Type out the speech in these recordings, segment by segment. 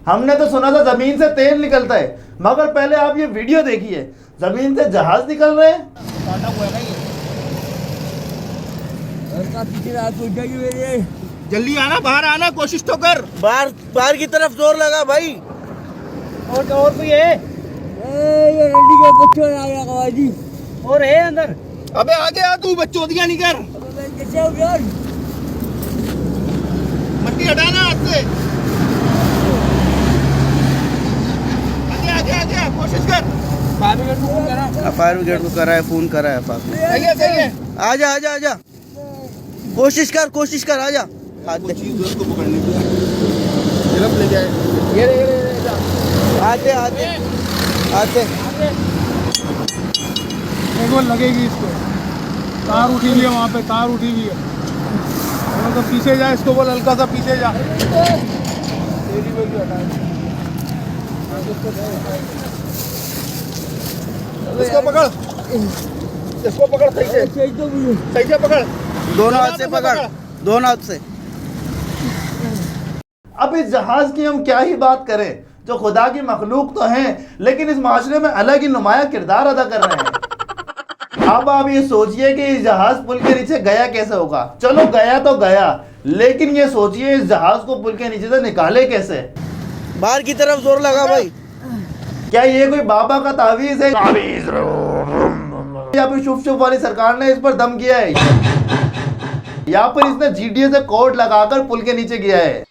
हमने तो सुना था जमीन से तेल निकलता है, मगर पहले आप ये वीडियो देखिए, जमीन से जहाज निकल रहे हैं। जल्दी आना, बाहर आना, कोशिश तो कर। बाहर की तरफ जोर लगा भाई। और कोई है? ये रंडी के बच्चों आ गया जी। और है अंदर? अबे आगे आ, तू बच्चों दिया नहीं कर। मट्टी हटाना हाथ से। आगे आगे आगे, कोशिश कर। फायर ब्रिगेड को करा है, फोन करा है पास में। सही है। आजा आजा आजा, कोशिश कर, आजा। हाथ दे, चीज उसको पकड़ने की। सिर्फ ले जाए। ये आते एक बार लगेगी इसको। तार उठी हुई है वहाँ पे, तार उठी हुई है। तो पीछे जा, इसको बोल हल्का सा पीछे जा। इसको पकड़ सही से पकड़। दोनों हाथ से पकड़, दोनों हाथ से। अब इस जहाज की हम क्या ही बात करें, जो खुदा की मखलूक तो हैं, लेकिन इस माशरे में अलग ही नुमाया किरदार अदा कर रहे हैं। अब आप ये सोचिए कि इस जहाज पुल के नीचे गया कैसे होगा। चलो गया तो गया, लेकिन ये सोचिए इस जहाज को पुल के नीचे से निकाले कैसे। बाहर की तरफ जोर लगा भाई। क्या ये कोई बाबा का तावीज है या फिर शुभ वाली सरकार ने इस पर दम किया है, या फिर इसने जीडीए से कोड लगाकर पुल के नीचे किया है।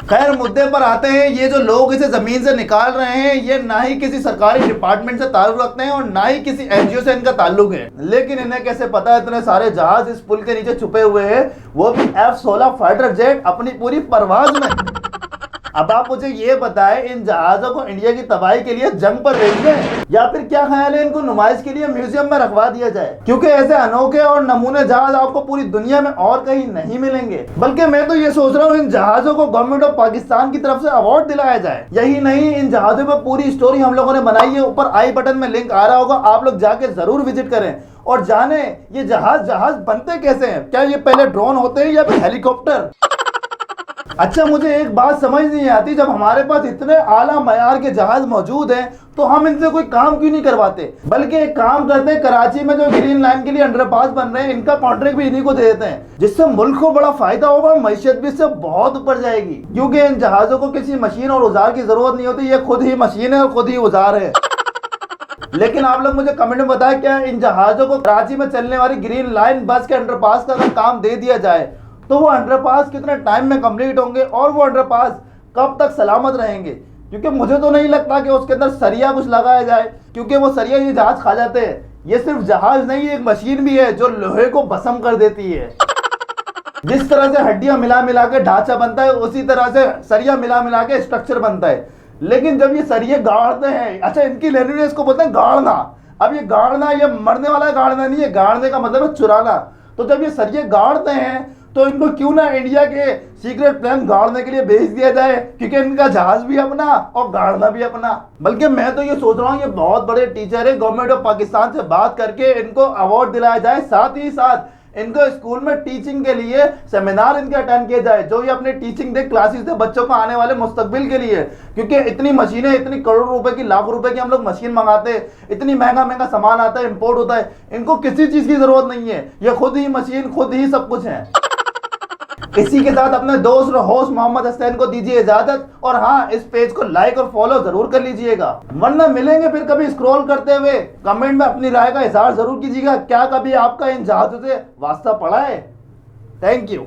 खैर मुद्दे पर आते हैं। ये जो लोग इसे जमीन से निकाल रहे हैं, ये ना ही किसी सरकारी डिपार्टमेंट से ताल्लुक रखते हैं और ना ही किसी एनजीओ से इनका ताल्लुक है। लेकिन इन्हें कैसे पता है इतने सारे जहाज इस पुल के नीचे छुपे हुए हैं, वो भी F-16 फाइटर जेट अपनी पूरी परवाज में। अब आप मुझे ये बताएं, इन जहाजों को इंडिया की तबाही के लिए जंग पर भेज दें, या फिर क्या ख्याल है इनको नुमाइश के लिए म्यूजियम में रखवा दिया जाए, क्योंकि ऐसे अनोखे और नमूने जहाज आपको पूरी दुनिया में और कहीं नहीं मिलेंगे। बल्कि मैं तो ये सोच रहा हूँ इन जहाजों को गवर्नमेंट ऑफ पाकिस्तान की तरफ से अवार्ड दिलाया जाए। यही नहीं, इन जहाजों पर पूरी स्टोरी हम लोगों ने बनाई है, ऊपर आई बटन में लिंक आ रहा होगा, आप लोग जाके जरूर विजिट करें और जाने ये जहाज बनते कैसे हैं। क्या ये पहले ड्रोन होते हैं या फिर हेलीकॉप्टर। अच्छा, मुझे एक बात समझ नहीं आती, जब हमारे पास इतने आला मयार के जहाज मौजूद हैं तो हम इनसे कोई काम क्यों नहीं करवाते, बल्कि एक काम करते हैं, कराची में जो ग्रीन लाइन के लिए अंडरपास बन रहे हैं इनका कॉन्ट्रैक्ट भी इन्हीं को दे देते हैं, जिससे मुल्क को बड़ा फायदा होगा और मैशियत भी इससे बहुत ऊपर जाएगी। क्योंकि इन जहाजों को किसी मशीन और औजार की जरूरत नहीं होती, ये खुद ही मशीन है और खुद ही औजार है। लेकिन आप लोग मुझे कमेंट में बताएं, क्या इन जहाजों को कराची में चलने वाली ग्रीन लाइन बस के अंडरपास का अगर काम दे दिया जाए तो वो अंडरपास कितने टाइम में कंप्लीट होंगे और वो अंडरपास कब तक सलामत रहेंगे। क्योंकि मुझे तो नहीं लगता कि उसके अंदर सरिया कुछ लगाया जाए, क्योंकि वो सरिया ये जहाज खा जाते हैं। ये सिर्फ जहाज नहीं, एक मशीन भी है जो लोहे को भस्म कर देती है। जिस तरह से हड्डियां मिला के ढांचा बनता है, उसी तरह से सरिया मिला के स्ट्रक्चर बनता है। लेकिन जब ये सरिये गाड़ते हैं, अच्छा इनकी लैंग्वेज इसको बोलते हैं गाड़ना। अब ये गाड़ना, ये मरने वाला गाड़ना नहीं है, गाड़ने का मतलब है चुराना। तो जब ये सरिये गाड़ते हैं तो इनको क्यों ना इंडिया के सीक्रेट प्लान गाड़ने के लिए भेज दिया जाए, क्योंकि इनका जहाज भी अपना और गाड़ना भी अपना। बल्कि मैं तो ये सोच रहा हूँ, ये बहुत बड़े टीचर है, गवर्नमेंट ऑफ पाकिस्तान से बात करके इनको अवार्ड दिलाया जाए, साथ ही साथ इनको स्कूल में टीचिंग के लिए सेमिनार इनके अटेंड किए जाए, जो ये अपने टीचिंग दे, क्लासेस दे बच्चों को आने वाले मुस्तकबिल के लिए। क्योंकि इतनी मशीनें, इतनी करोड़ों रुपए की, लाखों रुपए की हम लोग मशीन मंगाते हैं, इतनी महंगा सामान आता है, इंपोर्ट होता है, इनको किसी चीज की जरूरत नहीं है, ये खुद ही मशीन, खुद ही सब कुछ है। इसी के साथ अपने दोस्त और होस्ट मोहम्मद हसैन को दीजिए इजाजत, और हाँ, इस पेज को लाइक और फॉलो जरूर कर लीजिएगा, वरना मिलेंगे फिर कभी स्क्रॉल करते हुए। कमेंट में अपनी राय का इजहार जरूर कीजिएगा, क्या कभी आपका इन जहाजों से वास्ता पड़ा है। Thank you.